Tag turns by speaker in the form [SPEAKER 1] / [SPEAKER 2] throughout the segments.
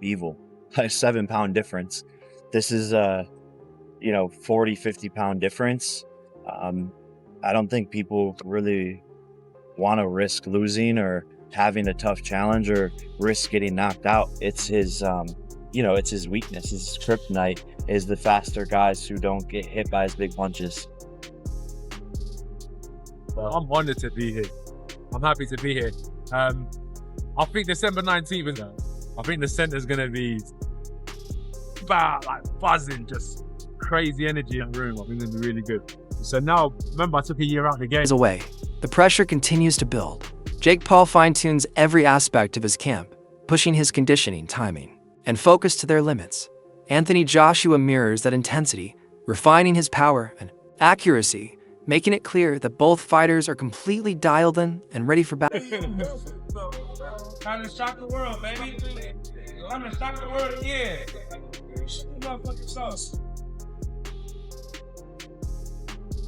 [SPEAKER 1] evil, a 7-pound difference. This is a 40, 50-pound difference. I don't think people really want to risk losing or having a tough challenge or risk getting knocked out. It's his it's his weakness. His kryptonite is the faster guys who don't get hit by his big punches.
[SPEAKER 2] Well, I'm honored to be here. I'm happy to be here. I think December 19th, I think the center's gonna be like buzzing, just crazy energy in the room. I think it's gonna be really good. So now, remember, I took a year out again.
[SPEAKER 3] Away, the pressure continues to build. Jake Paul fine-tunes every aspect of his camp, pushing his conditioning, timing, and focus to their limits. Anthony Joshua mirrors that intensity, refining his power and accuracy, making it clear that both fighters are completely dialed in and ready for battle.
[SPEAKER 2] Time to shock the world, baby. I'm gonna shock the world again. Motherfucking sauce.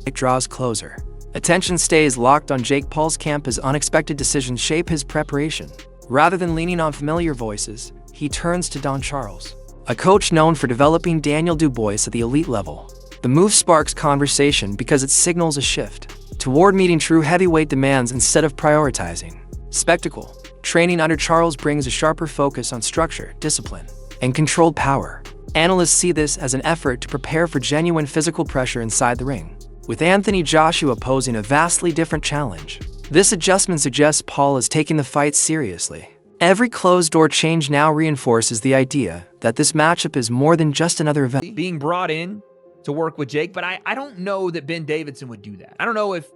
[SPEAKER 3] It draws closer. Attention stays locked on Jake Paul's camp as unexpected decisions shape his preparation. Rather than leaning on familiar voices, he turns to Don Charles, a coach known for developing Daniel Dubois at the elite level. The move sparks conversation because it signals a shift toward meeting true heavyweight demands instead of prioritizing spectacle. Training under Charles brings a sharper focus on structure, discipline, and controlled power. Analysts see this as an effort to prepare for genuine physical pressure inside the ring, with Anthony Joshua posing a vastly different challenge. This adjustment suggests Paul is taking the fight seriously. Every closed-door change now reinforces the idea that this matchup is more than just another event.
[SPEAKER 4] Being brought in to work with Jake, but I don't know that Ben Davidson would do that. I don't know if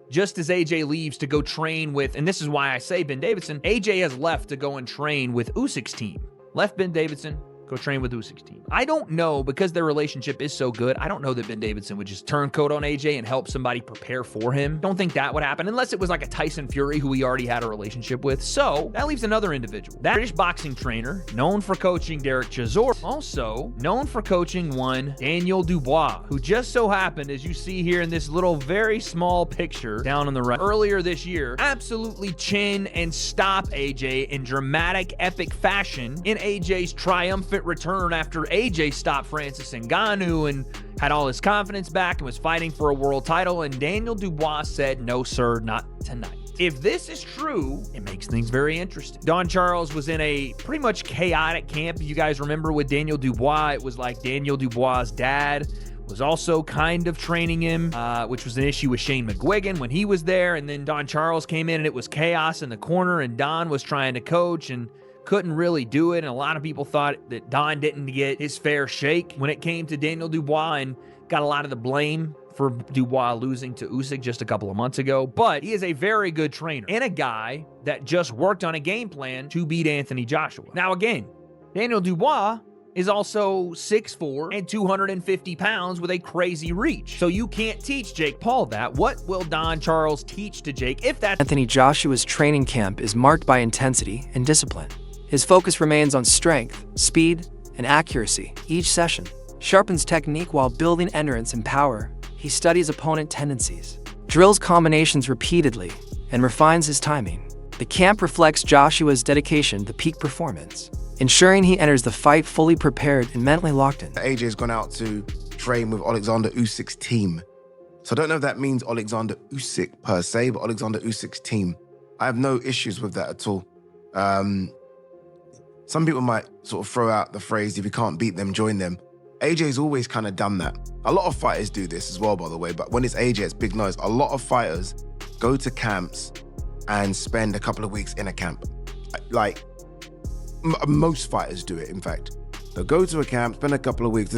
[SPEAKER 4] just as AJ leaves to go train with, and this is why I say Ben Davidson, AJ has left to go and train with Usyk's team. Left Ben Davidson, go train with Usyk's team. I don't know, because their relationship is so good, I don't know that Ben Davidson would just turn coat on AJ and help somebody prepare for him. Don't think that would happen, unless it was like a Tyson Fury who he already had a relationship with. So that leaves another individual. That British boxing trainer, known for coaching Derek Chisora, also known for coaching one Daniel Dubois, who just so happened, as you see here in this little very small picture down on the right, earlier this year, absolutely chin and stop AJ in dramatic, epic fashion in AJ's triumphant return after AJ stopped Francis Ngannou and had all his confidence back and was fighting for a world title, and Daniel Dubois said, "No, sir, not tonight." If this is true, it makes things very interesting. Don Charles was in a pretty much chaotic camp. You guys remember with Daniel Dubois, it was like Daniel Dubois' dad was also kind of training him, which was an issue with Shane McGuigan when he was there, and then Don Charles came in and it was chaos in the corner, and Don was trying to coach and couldn't really do it, and a lot of people thought that Don didn't get his fair shake when it came to Daniel Dubois and got a lot of the blame for Dubois losing to Usyk just a couple of months ago. But he is a very good trainer and a guy that just worked on a game plan to beat Anthony Joshua. Now again, Daniel Dubois is also 6'4" and 250 pounds with a crazy reach. So you can't teach Jake Paul that. What will Don Charles teach to Jake if that's...
[SPEAKER 3] Anthony Joshua's training camp is marked by intensity and discipline. His focus remains on strength, speed, and accuracy. Each session sharpens technique while building endurance and power. He studies opponent tendencies, drills combinations repeatedly, and refines his timing. The camp reflects Joshua's dedication to peak performance, ensuring he enters the fight fully prepared and mentally locked in.
[SPEAKER 5] AJ's gone out to train with Alexander Usyk's team. So I don't know if that means Alexander Usyk per se, but Alexander Usyk's team. I have no issues with that at all. Some people might sort of throw out the phrase, if you can't beat them, join them. AJ's always kind of done that. A lot of fighters do this as well, by the way, but when it's AJ, it's big noise. A lot of fighters go to camps and spend a couple of weeks in a camp. Like, most fighters do it, in fact. They'll go to a camp, spend a couple of weeks,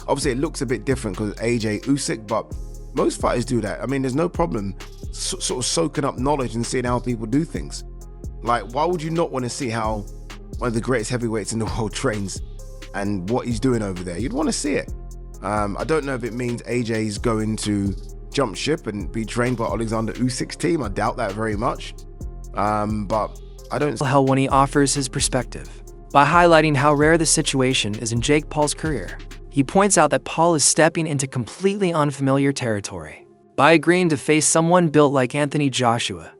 [SPEAKER 5] Obviously, it looks a bit different because AJ Usyk, but most fighters do that. I mean, there's no problem sort of soaking up knowledge and seeing how people do things. Like, why would you not want to see how one of the greatest heavyweights in the world trains and what he's doing over there? You'd want to see it. I don't know if it means AJ's going to jump ship and be trained by Alexander Usyk's team. I doubt that very much. But I don't...
[SPEAKER 3] Hell when he offers his perspective. By highlighting how rare the situation is in Jake Paul's career, he points out that Paul is stepping into completely unfamiliar territory. By agreeing to face someone built like Anthony Joshua,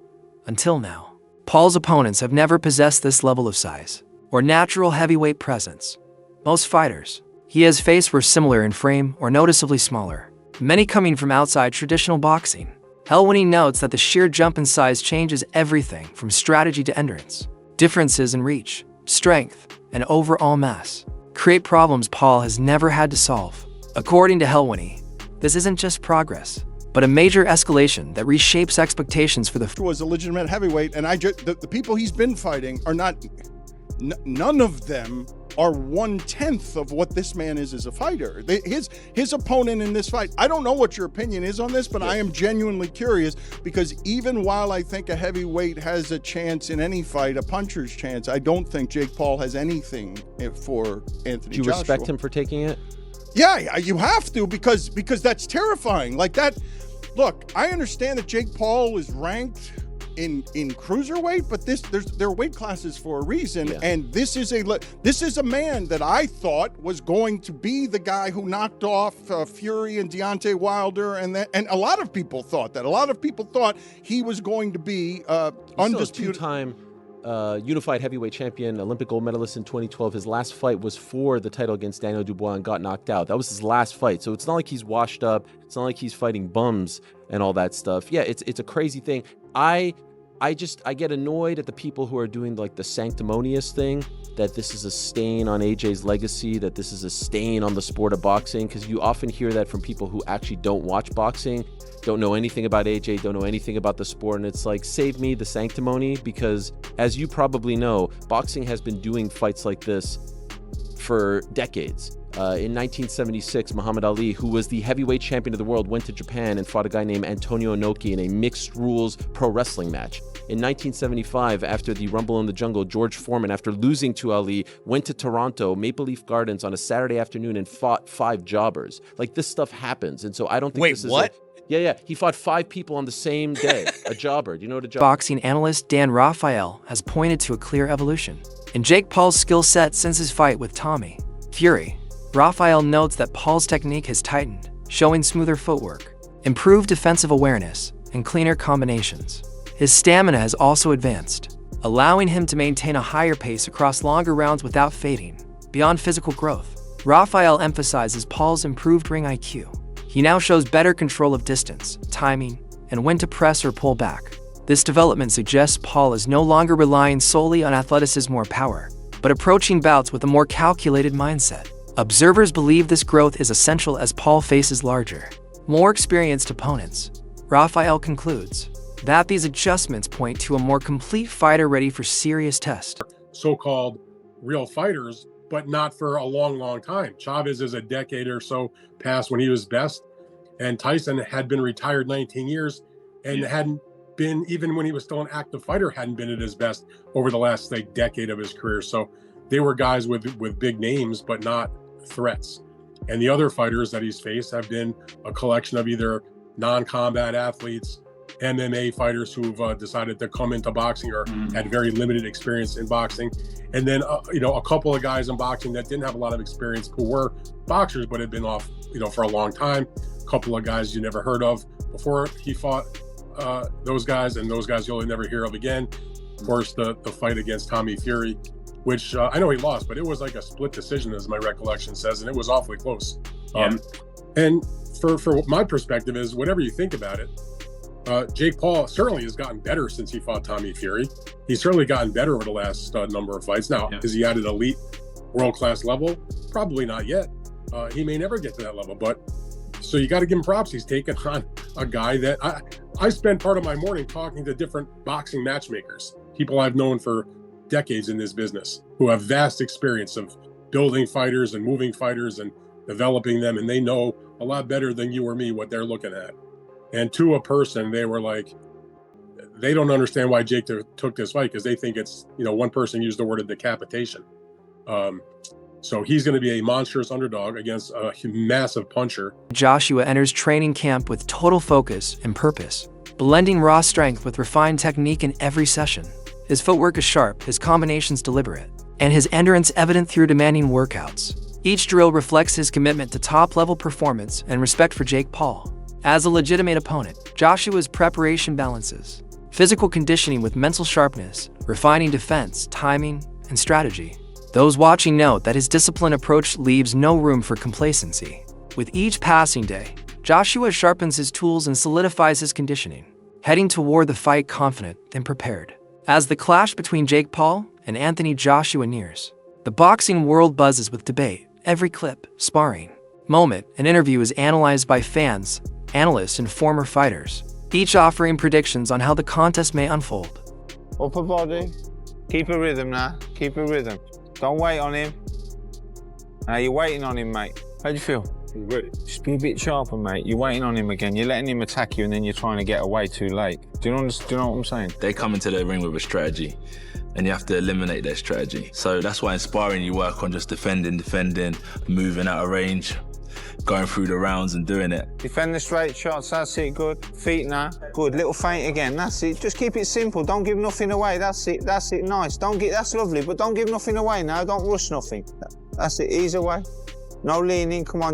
[SPEAKER 3] until now, Paul's opponents have never possessed this level of size or natural heavyweight presence. Most fighters he has faced were similar in frame or noticeably smaller, many coming from outside traditional boxing. Helwani notes that the sheer jump in size changes everything from strategy to endurance. Differences in reach, strength, and overall mass create problems Paul has never had to solve. According to Helwani, this isn't just progress, but a major escalation that reshapes expectations for the
[SPEAKER 6] was a legitimate heavyweight, and the people he's been fighting are not, none of them are 1/10 of what this man is as a fighter. His opponent in this fight, I don't know what your opinion is on this, but I am genuinely curious, because even while I think a heavyweight has a chance in any fight, a puncher's chance, I don't think Jake Paul has anything for Anthony Joshua.
[SPEAKER 7] Do you respect him for taking it?
[SPEAKER 6] Yeah, you have to, because that's terrifying. Like that. Look, I understand that Jake Paul is ranked in cruiserweight, but there are weight classes for a reason, and this is a man that I thought was going to be the guy who knocked off Fury and Deontay Wilder, and a lot of people thought that. A lot of people thought he was going to be undisputed.
[SPEAKER 7] Two-time unified heavyweight champion, Olympic gold medalist in 2012. His last fight was for the title against Daniel Dubois and got knocked out. That was his last fight. So it's not like he's washed up. It's not like he's fighting bums and all that stuff. Yeah, it's a crazy thing. I get annoyed at the people who are doing like the sanctimonious thing, that this is a stain on AJ's legacy, that this is a stain on the sport of boxing, because you often hear that from people who actually don't watch boxing, don't know anything about AJ, don't know anything about the sport, and it's like, save me the sanctimony, because as you probably know, boxing has been doing fights like this for decades. In 1976, Muhammad Ali, who was the heavyweight champion of the world, went to Japan and fought a guy named Antonio Inoki in a mixed rules pro wrestling match. In 1975, after the Rumble in the Jungle, George Foreman, after losing to Ali, went to Toronto, Maple Leaf Gardens on a Saturday afternoon and fought 5 jobbers. Like, this stuff happens, and so I don't think this is
[SPEAKER 8] what?
[SPEAKER 7] Yeah. He fought 5 people on the same day. A jobber. Do you know what a jobber?
[SPEAKER 3] Boxing analyst Dan Raphael has pointed to a clear evolution in Jake Paul's skill set since his fight with Tommy Fury. Raphael notes that Paul's technique has tightened, showing smoother footwork, improved defensive awareness, and cleaner combinations. His stamina has also advanced, allowing him to maintain a higher pace across longer rounds without fading. Beyond physical growth, Raphael emphasizes Paul's improved ring IQ. He now shows better control of distance, timing, and when to press or pull back. This development suggests Paul is no longer relying solely on athleticism or power, but approaching bouts with a more calculated mindset. Observers believe this growth is essential as Paul faces larger, more experienced opponents. Raphael concludes that these adjustments point to a more complete fighter ready for serious tests.
[SPEAKER 9] So-called real fighters, but not for a long time. Chavez is a decade or so past when he was best, and Tyson had been retired 19 years and hadn't been, even when he was still an active fighter, hadn't been at his best over the last decade of his career. So they were guys with big names, but not threats. And the other fighters that he's faced have been a collection of either non-combat athletes, MMA fighters who've decided to come into boxing or had very limited experience in boxing, and then a couple of guys in boxing that didn't have a lot of experience who were boxers but had been off for a long time. A couple of guys you never heard of before he fought those guys, and those guys you'll never hear of again. Of course, the fight against Tommy Fury, which I know he lost, but it was like a split decision, as my recollection says, and it was awfully close. And for my perspective is, whatever you think about it, Jake Paul certainly has gotten better since he fought Tommy Fury. He's certainly gotten better over the last number of fights. Now, is he at an elite world-class level? Probably not yet. He may never get to that level, but so you got to give him props. He's taken on a guy that I spend part of my morning talking to different boxing matchmakers, people I've known for decades in this business, who have vast experience of building fighters and moving fighters and developing them, and they know a lot better than you or me what they're looking at. And to a person, they were like, they don't understand why Jake took this fight, because they think it's, one person used the word of decapitation. So he's going to be a monstrous underdog against a massive puncher.
[SPEAKER 3] Joshua enters training camp with total focus and purpose, blending raw strength with refined technique in every session. His footwork is sharp, his combinations deliberate, and his endurance evident through demanding workouts. Each drill reflects his commitment to top-level performance and respect for Jake Paul. As a legitimate opponent, Joshua's preparation balances physical conditioning with mental sharpness, refining defense, timing, and strategy. Those watching note that his disciplined approach leaves no room for complacency. With each passing day, Joshua sharpens his tools and solidifies his conditioning, heading toward the fight confident and prepared. As the clash between Jake Paul and Anthony Joshua nears, the boxing world buzzes with debate. Every clip, sparring, moment, and interview is analyzed by fans, analysts, and former fighters, each offering predictions on how the contest may unfold.
[SPEAKER 8] Upper body. Keep a rhythm now. Keep a rhythm. Don't wait on him. Now you're waiting on him, mate. How do you feel? Just be a bit sharper, mate. You're waiting on him again. You're letting him attack you and then you're trying to get away too late. Do you know what I'm saying?
[SPEAKER 10] They come into the ring with a strategy and you have to eliminate their strategy. So that's why in sparring you work on just defending, moving out of range, going through the rounds and doing it.
[SPEAKER 8] Defend the straight shots, that's it, good. Feet now, good. Little feint again, that's it. Just keep it simple, don't give nothing away, that's it, nice. That's lovely, but don't give nothing away now, don't rush nothing. That's it, ease away. No leaning, come on.